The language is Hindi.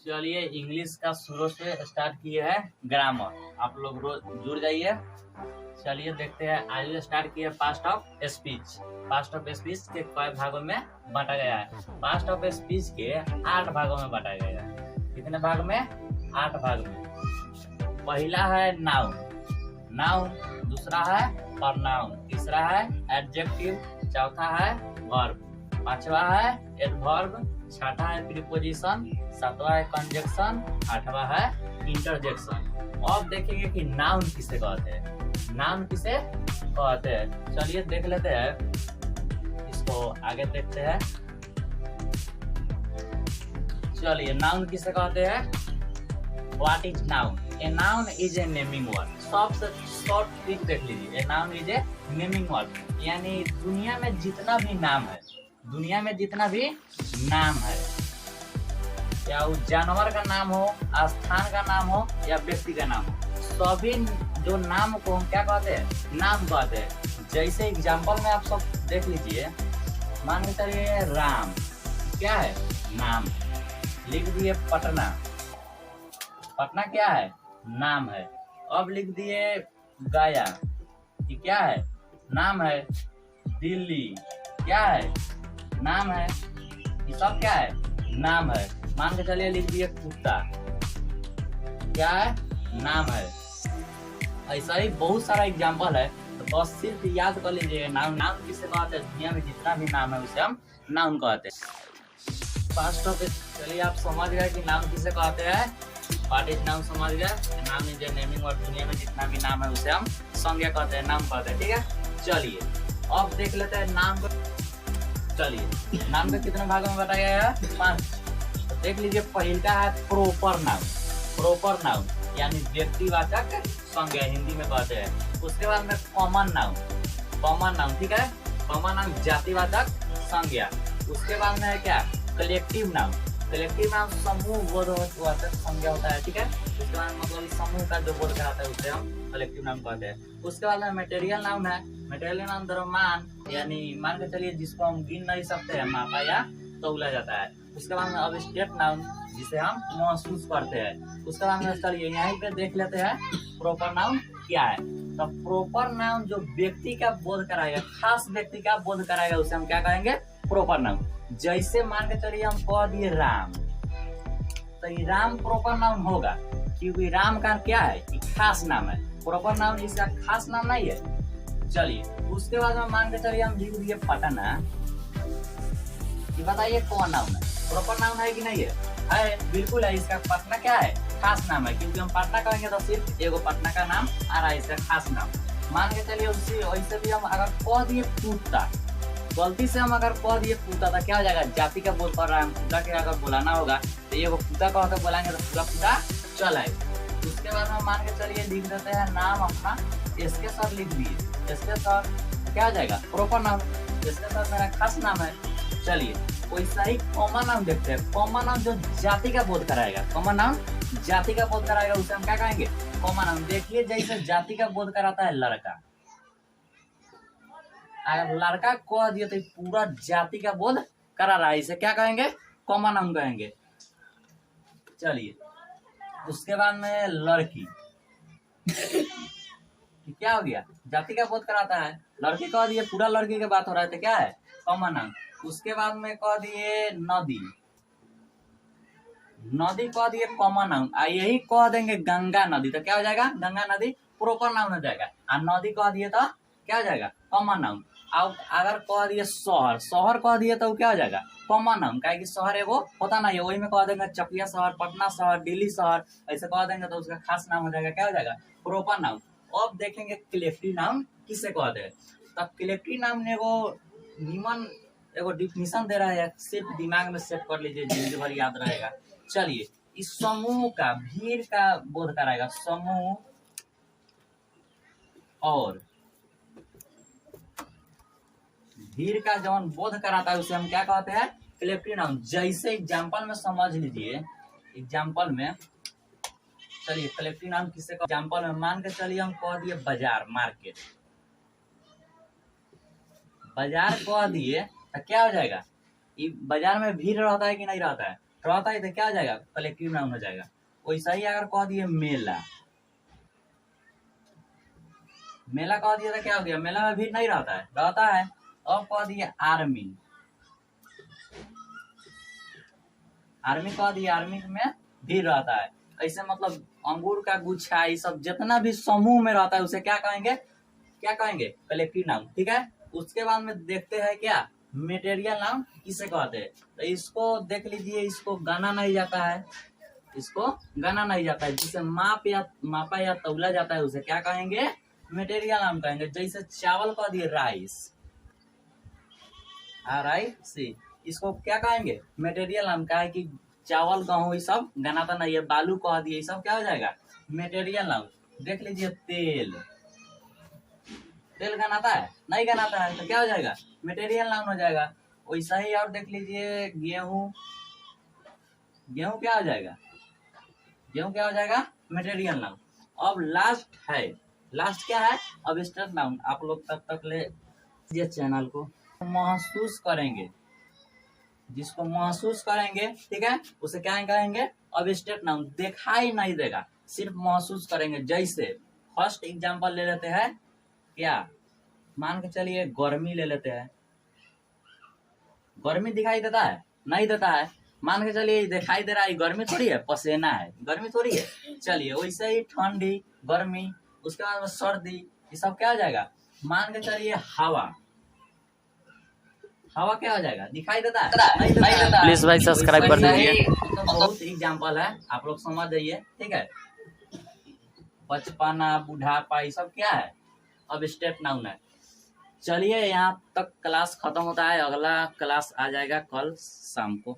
चलिए इंग्लिश का शुरू से स्टार्ट किए हैं ग्रामर। आप लोग रोज जुड़ जाइए। चलिए देखते हैं। आज स्टार्ट किए past of speech. Past of speech के कई भागों में बांटा गया है। पास्ट ऑफ स्पीच के 8 भागों में बांटा गया है। कितने भाग में? 8 भाग में। पहला है नाउन। नाउन। दूसरा है प्रोनाउन। तीसरा है एडजेक्टिव। चौथा है वर्ब। पांचवा है एडवर्ब। छठा है प्रीपोजिशन। सातवां है कंजक्शन। आठवां है इंटरजेक्शन। अब देखेंगे कि नाउन किसे कहते हैं। नाउन किसे कहते हैं चलिए देख लेते हैं। इसको आगे देखते हैं। चलिए नाउन किसे कहते हैं। What is noun? A noun is a naming word. सबसे शॉर्ट ट्रिक देख लीजिए। A noun is a naming word, यानी दुनिया में जितना भी नाम है, दुनिया में जितना भी नाम है, या उस जानवर का नाम हो, स्थान का नाम हो या व्यक्ति का नाम हो, सभी जो नाम को हम क्या कहते हैं? नाम कहते हैं। जैसे एग्जांपल में आप सब देख लीजिए। मान के चलिए राम क्या है? नाम। लिख दिए पटना। पटना क्या है? नाम है। अब लिख दिए गया, ये क्या है? नाम है। दिल्ली क्या है? नाम है। ये सब क्या है? नाम है। मान के चलिए लिख दिए कुत्ता, क्या है? नाम है। ऐसा ही बहुत सारा एग्जांपल है, तो बस सिर्फ याद कर लीजिए नाउन। नाउन किसे कहते हैं? दुनिया में जितना भी नाम है उसे हम नाउन कहते हैं। फर्स्ट ऑफ चलिए आप समझ गए कि नाउन किसे कहते हैं। व्हाट इज नाउन समझ गए। Noun is a naming word. दुनिया में जितना भी नाम है उसे हम संज्ञा कहते हैं, नाम कहते हैं। ठीक है। चलिए अब देख लेते हैं नाम को। चलिए नाम के कितने भागों में बताया गया है? 5। देख लीजिए पहला है प्रॉपर नाउन। प्रॉपर नाउन यानी व्यक्तिवाचक संज्ञा हिंदी में कहते हैं। उसके बाद में कॉमन नाउन। कॉमन नाउन ठीक है। कॉमन नाउन जातिवाचक संज्ञा। उसके बाद में है क्या? Collective noun. कलेक्टिव नाउन समूह बोधवाचक संज्ञा होता है। ठीक है। उसके बाद मतलब इस समूह का जो बोध कराता है उसे हम कलेक्टिव नाउन कहते हैं। उसके बाद में मटेरियल नाउन है। मटेरियल नाउन द्रव्यमान, यानी मान के चलिए जिसको हम गिन नहीं सकते हैं, मापा या तौला जाता है। उसके बाद में अब स्टेट नाउन, जिसे हम महसूस करते हैं। उसके बाद में चलिए यहीं पे देख लेते हैं प्रॉपर नाउन क्या है। तो प्रॉपर नाउन जो व्यक्ति का बोध कराएगा, खास व्यक्ति का बोध कराएगा, उसे हम क्या कहेंगे? Proper noun. जैसे मान के चलिए हम कह दिए राम, तो ये राम प्रॉपर नाउन होगा, क्योंकि राम का क्या है? खास नाम है। प्रॉपर नाउन इसका खास नाम नहीं है। चलिए उसके बाद में मान के चलिए हम लिख दिए पटना। ये बताइए कौन नाउन है? प्रॉपर नाउन है कि नहीं है? है, बिल्कुल है। इसका पटना क्या है? खास नाम है, क्योंकि हम पटना कहेंगे तो सिर्फ एगो पटना का नाम आ रहा है, इसका खास नाम। मान के चलिए उसी वैसे भी हम अगर कह दिए कुत्ता, गलती से हम अगर कह दिए कुत्ता तो क्या हो जाएगा? जाति का बोल कर रहा है। हम कुत्ता के अगर बुलाना होगा तो ये कुत्ता का होकर बोलेंगे तो पूरा कुत्ता चल आएगा। उसके बाद में मान के चलिए लिख देते हैं नाम अपना। इसके साथ लिख दिए। इसके साथ क्या हो जाएगा? प्रॉपर नाम। इसके साथ मेरा खास नाम है। चलिए वैसा ही कॉमन नाउन देखते हैं। कॉमन नाउन जो जाति का बोध कराएगा, कॉमन नाउन जाति का बोध कराएगा, उसे हम क्या कहेंगे? Common noun. देखिए जैसे जाति का बोध कराता है लड़का, अगर लड़का कह दिए तो पूरा जाति का बोध करा रहा है, इसे क्या कहेंगे? कॉमन नाउन कहेंगे। चलिए उसके बाद में लड़की क्या हो गया? जाति का बोध कराता है। लड़की कह दिए, पूरा लड़की की बात हो रहा है, तो क्या है? Common noun. उसके बाद में कह दिए नदी। नदी कह दिए कॉमन नाउन। यही कह देंगे गंगा नदी, तो क्या हो जाएगा? गंगा नदी प्रॉपर नाउन हो जाएगा। और नदी कह दिए तो क्या हो जाएगा? Common noun. अब अगर कह दिए शहर, शहर कह दिए तो क्या हो जाएगा? Common noun. क्या शहर एगो होता नहीं है, वही में कह देंगे चकिया शहर, पटना शहर, दिल्ली शहर, ऐसे कह देंगे तो उसका खास नाम हो जाएगा। क्या हो जाएगा? Proper noun. अब देखेंगे कलेक्टिव नाउन किसे कहते हैं। तो कलेक्टिव नाउन एगो निमन एगो डिफिनीशन दे रहा है, सिर्फ दिमाग में सेट कर लीजिए, जिंदगी भर याद रहेगा। चलिए इस समूह का, भीड़ का बोध कराएगा। समूह और भीड़ का जब बोध कराता है उसे हम क्या कहते हैं? Collective noun. जैसे एग्जांपल में समझ लीजिए। एग्जांपल में चलिए कलेक्टिव नाउन किसे एग्जांपल में मान के चलिए हम कह दिए बाजार, मार्केट। बाजार कह दिए तो क्या हो जाएगा? बाजार में भीड़ रहता है कि नहीं रहता है? रहता है तो क्या हो जाएगा, कलेक्टिव नाउन हो जाएगा। वैसा ही अगर कह दिए मेला, मेला कह दिया तो क्या हो गया, मेला में भीड़ नहीं रहता है, रहता है। अब कह दिए आर्मी, आर्मी कह दिए, आर्मी में भीड़ रहता है। ऐसे मतलब अंगूर का गुच्छा, ये सब जितना भी समूह में रहता है उसे क्या कहेंगे, क्या कहेंगे, कलेक्टिव नाउन। ठीक है, उसके बाद में देखते हैं क्या, मटेरियल नाउन किसे कहते हैं। तो इसको देख लीजिए, इसको गाना नहीं जाता है, इसको गाना नहीं जाता है, जिसे मापा या तौला जाता है उसे क्या कहेंगे, मटेरियल नाउन कहेंगे। जैसे चावल कह दिए राइस, राइस, इसको क्या कहेंगे, मटेरियल नाउन। का है कि चावल गेहूं ये सब गनाता नहीं है, बालू कह दिए, ये सब क्या हो जाएगा, मटेरियल नाउन। देख लीजिए तेल, तेल गनाता है, नहीं गनाता है, तो क्या हो जाएगा, मटेरियल नाउन हो जाएगा। वैसा ही और देख लीजिए गेहूं, गेहूं क्या हो जाएगा, गेहूं क्या हो जाएगा, मटेरियल नाउन। अब लास्ट है, लास्ट क्या है, अब्स्ट्रैक्ट नाउन। आप लोग तब तक ले चैनल को महसूस करेंगे, जिसको महसूस करेंगे, ठीक है, उसे क्या कहेंगे, अब्स्ट्रैक्ट नाउन। दिखाई नहीं देगा, सिर्फ महसूस करेंगे। जैसे फर्स्ट एग्जांपल ले लेते हैं, क्या, मान के चलिए गर्मी ले लेते हैं। गर्मी दिखाई देता है, नहीं देता है। मान के चलिए दिखाई दे रहा है, गर्मी थोड़ी है, पसीना है, गर्मी थोड़ी है। चलिए वैसे ही ठंडी, गर्मी, उसके बाद में सर्दी, ये सब क्या हो जाएगा। मान के चलिए हवा, हवा क्या हो जाएगा, दिखाई देता है, नहीं देता। प्लीज भाई सब्सक्राइब कर दीजिए। तो बहुत एग्जांपल है, आप लोग समझ जाइए, ठीक है। बचपना, बुढ़ापा, ये सब क्या है, अब्स्ट्रैक्ट नाउन है। चलिए यहाँ तक क्लास खत्म होता है, अगला क्लास आ जाएगा कल शाम को।